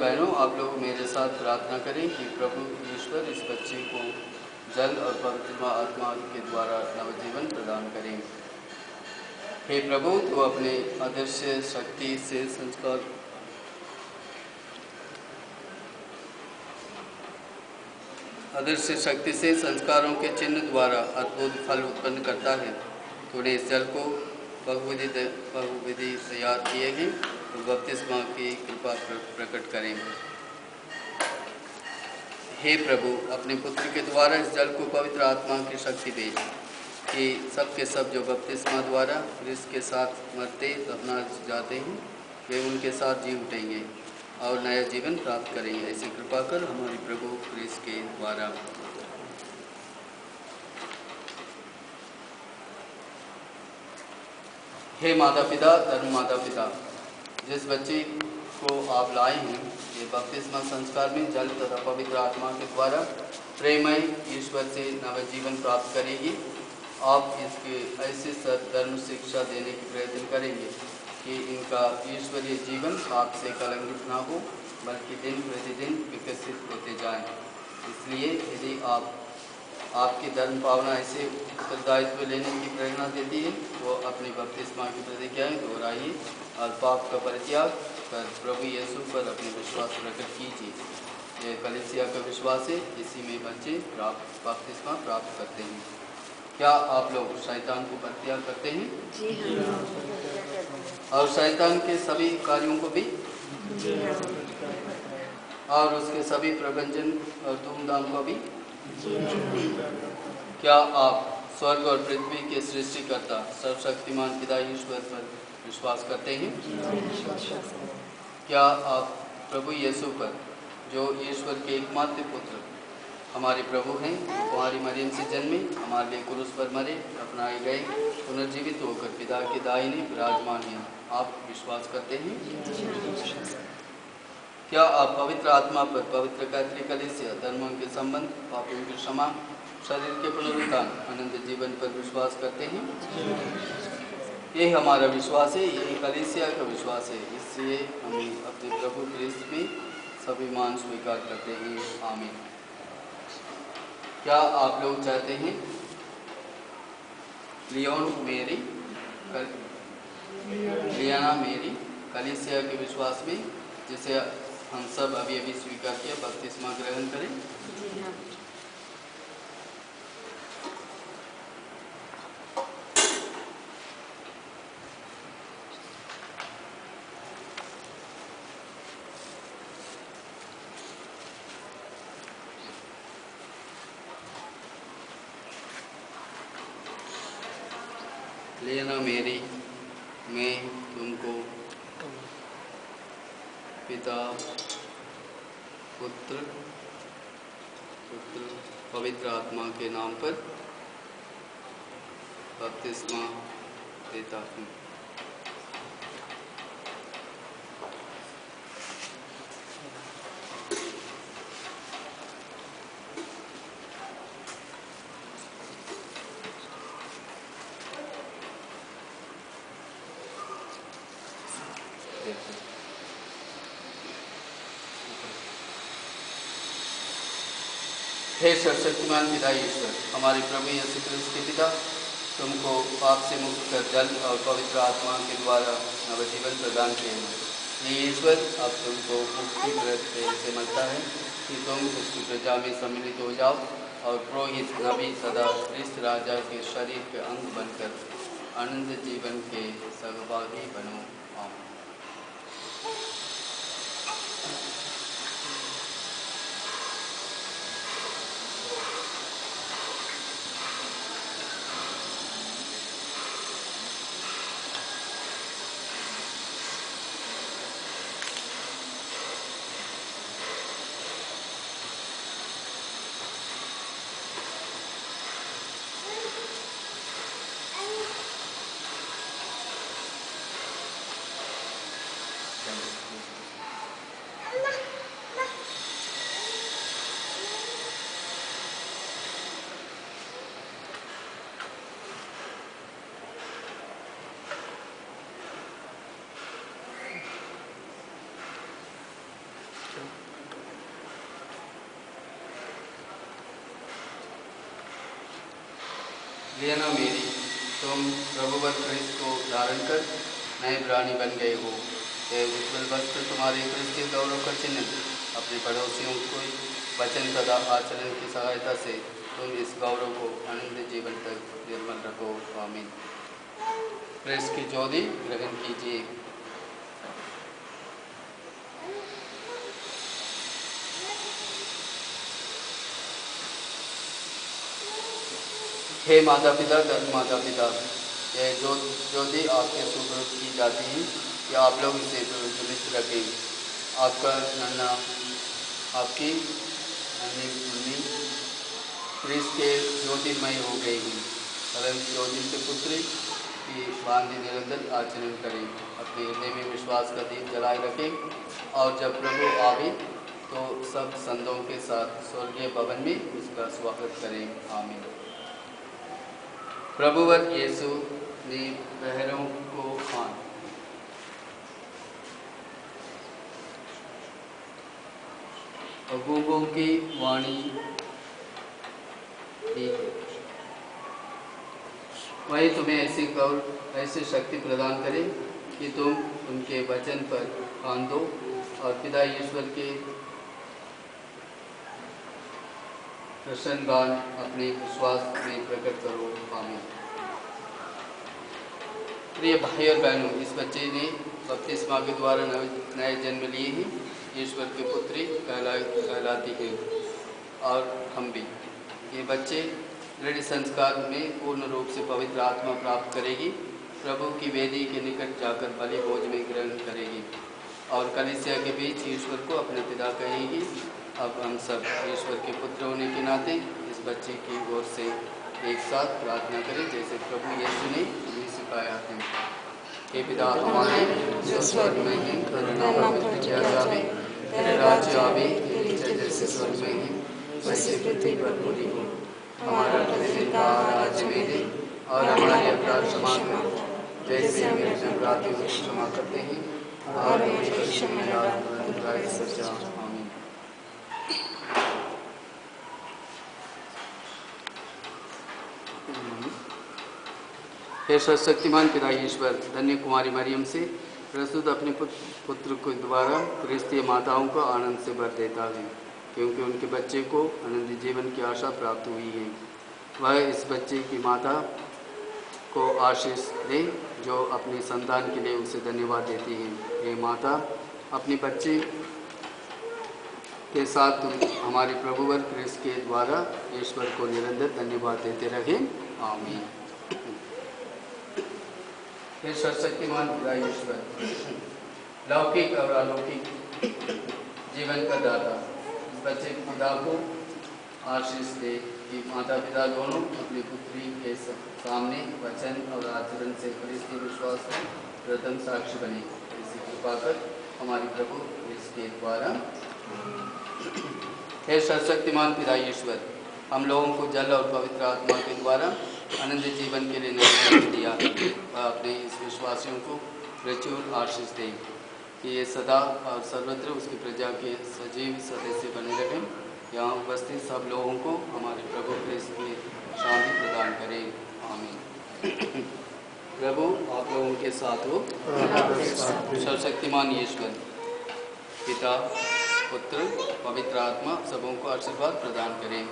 बहनों, आप लोग मेरे साथ प्रार्थना करें कि प्रभु ईश्वर इस बच्चे को जल और पवित्र आत्मा के द्वारा नवजीवन प्रदान करें। हे प्रभु, तो अपने अदृश्य शक्ति से संस्कारों के चिन्ह द्वारा अद्भुत फल उत्पन्न करता है। तूने इस जल को बहुविधि तैयार किए हैं, तो बपतिस्मा की कृपा प्रकट करें। हे प्रभु, अपने पुत्र के द्वारा इस जल को पवित्र आत्मा की शक्ति दे कि सब के सब जो बपतिस्मा द्वारा क्रिस्त के साथ मरते दफना जाते हैं, वे उनके साथ जी उठेंगे और नया जीवन प्राप्त करेंगे। ऐसी कृपा कर हमारे प्रभु क्रिस्त के द्वारा। हे माता पिता, धर्म माता पिता, जिस बच्चे को आप लाए हैं, ये बपतिस्मा संस्कार में जल तथा पवित्र आत्मा के द्वारा प्रेमय ईश्वर से नवजीवन प्राप्त करेगी। आप इसके ऐसे धर्म शिक्षा देने की प्रयत्न करेंगे कि इनका ईश्वरीय जीवन पाप से कलंकित ना हो, बल्कि दिन प्रतिदिन विकसित होते जाएं। इसलिए यदि आपकी धर्म भावना ऐसे उत्तरदायित्व लेने की प्रेरणा देती है, तो अपनी बपतिस्मा की प्रतिज्ञाएं दोहराइए और पाप का परित्याग कर प्रभु यीशु पर अपने विश्वास प्रकट कीजिए। यह कलीसिया का विश्वास है, इसी में बच्चे बपतिस्मा प्राप्त करते हैं। क्या आप लोग शैतान को परित्याग करते हैं? जी हाँ। और शैतान के सभी कार्यों को भी? जी हाँ। और उसके सभी प्रबंधन और धूमधाम को भी? जी हाँ। क्या आप स्वर्ग और पृथ्वी के सृष्टिकर्ता सर्वशक्तिमान पिता ईश्वर पर विश्वास करते हैं? क्या आप प्रभु यीशु पर, जो ईश्वर के एकमात्र पुत्र हमारे प्रभु हैं, कुमारी मरियम से जन्मे, हमारे लिए क्रूस पर मरे, अपनाए गए, पुनर्जीवित होकर पिता के दाहिने विराजमान हैं, आप विश्वास करते हैं? क्या आप पवित्र आत्मा पर, पवित्र कैथोलिक कलीसिया, धर्मों के संबंध, पापों की क्षमा, शरीर के पुनरुत्थान, अनंत जीवन पर विश्वास करते हैं? यही हमारा विश्वास है, यही कलीसिया का विश्वास है। इसलिए हम अपने प्रभु क्रिस्त में स्वाभिमान स्वीकार करते हैं। आमीन। क्या आप लोग चाहते हैं लियाना मेरी कलीसिया के विश्वास में, जिसे हम सब अभी अभी स्वीकार किया, बपतिस्मा ग्रहण करें? जी हाँ। लेना मेरी, मैं तुमको पिता पुत्र पवित्र आत्मा के नाम पर बपतिस्मा देता हूँ। हे सर्वशक्तिमान पिता ईश्वर, हमारे प्रभु यीशु क्रिस्त के पिता, तुमको पाप से मुक्त कर जल और पवित्र आत्मा के द्वारा नवजीवन प्रदान किए हैं। ये ईश्वर अब तुमको मुक्ति से मिलता है कि तुम उसकी प्रजा में सम्मिलित हो जाओ और पुरोहित नबी सदा क्रिस्त राजा के शरीर के अंग बनकर अनंत जीवन के सहभागी बनो। आमीन। लेना मेरी, तुम प्रभुवत क्रिस्त को धारण कर नए प्राणी बन गए हो। ये उज्ज्वल वस्त्र तुम्हारे क्रिस्तीय गौरव का चिन्ह। अपने पड़ोसियों को वचन तथा आचरण की सहायता से तुम इस गौरव को अनंत जीवन तक निर्मल रखो। आमीन। क्रिस्त की ज्योति ग्रहण कीजिए। हे माता पिता, धर्म माता पिता, यह ज्योति आपके सुपुर्द की जाती है कि आप लोग इसे प्रज्वलित रखें। आपका नन्ना, आपकी नन्ही मम्मी क्रिस्त के ज्योतिर्मय हो गई है। परंतु ज्योति के पुत्री की भांति निरंतर आचरण करें। अपने हृदय में विश्वास का दीप जलाए रखें और जब प्रभु आवे तो सब संतों के साथ स्वर्गीय भवन में उसका स्वागत करें। आमीन। प्रभुवर यीशु ने बहरों को खान और गूंगों की वाणी दी है। वही तुम्हें ऐसी शक्ति प्रदान करे कि तुम उनके वचन पर कान दो और पिता ईश्वर के प्रसन्न गान अपने विश्वास में प्रकट करो। आमीन। प्रिय भाई और बहनों, इस बच्चे ने बपतिस्मा के द्वारा नए जन्म लिए ही ईश्वर की पुत्री कहलाती है और हम भी। ये बच्चे दृढ़ संस्कार में पूर्ण रूप से पवित्र आत्मा प्राप्त करेगी, प्रभु की वेदी के निकट जाकर बलि भोज में ग्रहण करेगी और कलीसिया के बीच ईश्वर को अपने पिता कहेगी। अब हम सब ईश्वर के पुत्र होने के नाते इस बच्चे की ओर से एक साथ प्रार्थना करें, जैसे प्रभु यीशु ने हमें सिखाया है। हे पिता हमारे जो स्वर्ग में है, तेरा नाम पवित्र किया जावे, तेरा राज्य आवे, तेरी इच्छा जैसे स्वर्ग में है वैसे पृथ्वी पर पूरी हो। हमारा प्रतिदिन का आहार आज हमें दे और हमारे अपराध क्षमा करो जैसे हम अपने अपराधियों को क्षमा करते हैं, और हमें परीक्षा में न डालो परंतु बुराई से बचाओ। आमीन। हे सर्वशक्तिमान पिता ईश्वर, धन्य कुमारी मरियम से प्रस्तुत अपने पुत्र के द्वारा क्रिस्तीय माताओं को आनंद से भर देता है, क्योंकि उनके बच्चे को अनंत जीवन की आशा प्राप्त हुई है। वह इस बच्चे की माता को आशीष दे जो अपने संतान के लिए उसे धन्यवाद देती है। हे माता, अपने बच्चे के साथ तुम हमारे प्रभुवर क्रिस्त के द्वारा ईश्वर को निरंतर धन्यवाद देते रहे। आमीन। हे सर्वशक्तिमान पिता ईश्वर, लौकिक और अलौकिक जीवन का दाता, इस बच्चे के पिता को आशीष दे कि माता पिता दोनों अपनी पुत्री के सामने वचन और आचरण से क्रिस्तीय विश्वास का प्रथम साक्षी बने। इसी कृपा कर हमारे प्रभु इसके द्वारा। हे सर्वशक्तिमान पिता ईश्वर, हम लोगों को जल और पवित्र आत्मा के द्वारा अनंत जीवन के लिए निर्णय दिया। वह अपने इस विश्वासियों को प्रचुर आशीष दे कि ये सदा और सर्वत्र उसकी प्रजा के सजीव सदस्य बने रहें। यहाँ उपस्थित सब लोगों को हमारे प्रभु क्रिस्त की शांति प्रदान करें। आमीन। प्रभु आप लोगों के साथ हो। सर्वशक्तिमान ईश्वर पिता, पुत्र, पवित्र आत्मा सबों को आशीर्वाद प्रदान करें।